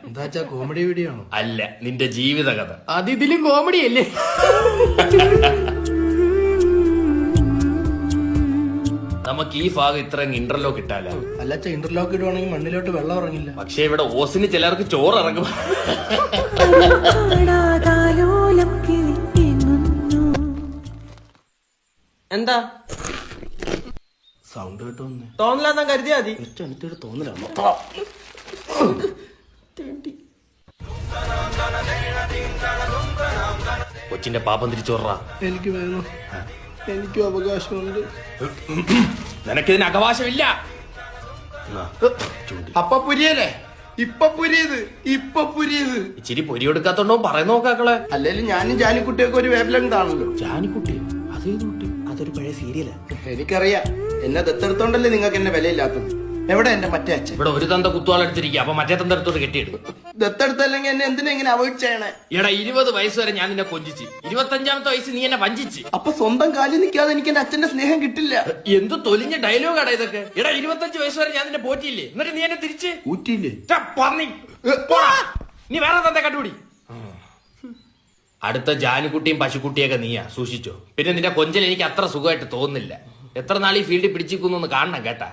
എന്താച്ചാ comedy video ആണോ? അല്ല, നിന്റെ ജീവിത കഥ. അത് ഇതിലും കോമഡി അല്ലേ? നമുക്ക് ഈ ഭാഗം ഇത്രയും ഇന്റർലോക്ക് ഇട്ടാല. അല്ലച്ച, ഇന്റർലോക്ക് ഇടുവാണെങ്കിൽ മണ്ണിലോട്ട് വെള്ളം ഇറങ്ങില്ല. പക്ഷെ ഇവിടെ ഓസിന് ചിലർക്ക് ചോറ് ഇറങ്ങും. എന്താ സൗണ്ട് കേട്ടോന്ന് തോന്നലാന്നാ കരുതിയാ മതി. എനിക്കൊരു തോന്നലാണോ? കൊച്ചിന്റെ പാപം തിരിച്ചോറാ. എനിക്ക് വേണം, എനിക്കും അവകാശമുണ്ട്. നിനക്കിതിന് അവകാശമില്ല. അപ്പൊ പുരിയല്ലേ? ഇപ്പൊ പുരിയത് ഇച്ചിരി പൊരി കൊടുക്കാത്തോണ്ടോ പറയുന്ന നോക്കാക്കളെ. അല്ലേലും ഞാനും ജാനിക്കുട്ടിയൊക്കെ ഒരു വേവ് ലെങ്ത് ആണല്ലോ. ജാനിക്കുട്ടി അതേത് കുട്ടി? അതൊരു പഴയ സീരിയലാ. എനിക്കറിയാം, എന്നെ ദത്തെടുത്തോണ്ടല്ലേ നിങ്ങൾക്ക് എന്നെ വിലയില്ലാത്തത്. എവിടെ എന്റെ മറ്റേ അച്ഛൻ? ഇവിടെ ഒരു തന്ത കുത്തുവാളെടുത്തിരിക്കുക. അപ്പൊ മറ്റേ തന്ത എടുത്തോട്ട് കെട്ടിയിടും. ദത്തെടുത്തല്ലെങ്കിൽ എന്നെ എന്തിനാ ഇങ്ങനെ അവോയ്ഡ് ചെയ്യണേ? എടാ, 20 വയസ്സ് വരെ ഞാൻ നിന്നെ കൊഞ്ചിച്ച്, 25ാമത്തെ വയസ്സ് നീ എന്നെ വഞ്ചിച്ച്. അപ്പൊ സ്വന്തം കാലിൽ നിൽക്കാതെ എനിക്ക് എന്റെ അച്ഛന്റെ സ്നേഹം കിട്ടില്ല. എന്ത് തൊലിഞ്ഞ ഡയലോഗാടാ ഇതൊക്കെ. എടാ, 25 വയസ്സ് വരെ ഞാൻ നിന്നെ പോറ്റിയില്ലേ, എന്നിട്ട് നീ എന്നെ തിരിച്ച് ഊറ്റിയില്ലേ? നീ വേറെ തന്ത കണ്ടുപിടി. അടുത്ത ജാനുകുട്ടിയും പശുക്കുട്ടിയൊക്കെ നീയാ, സൂക്ഷിച്ചോ. പിന്നെ നിന്റെ കൊഞ്ചൽ എനിക്ക് അത്ര സുഖമായിട്ട് തോന്നുന്നില്ല. എത്ര നാൾ ഈ ഫീൽഡിൽ പിടിച്ചിരിക്കുന്നു കാണണം കേട്ടാ.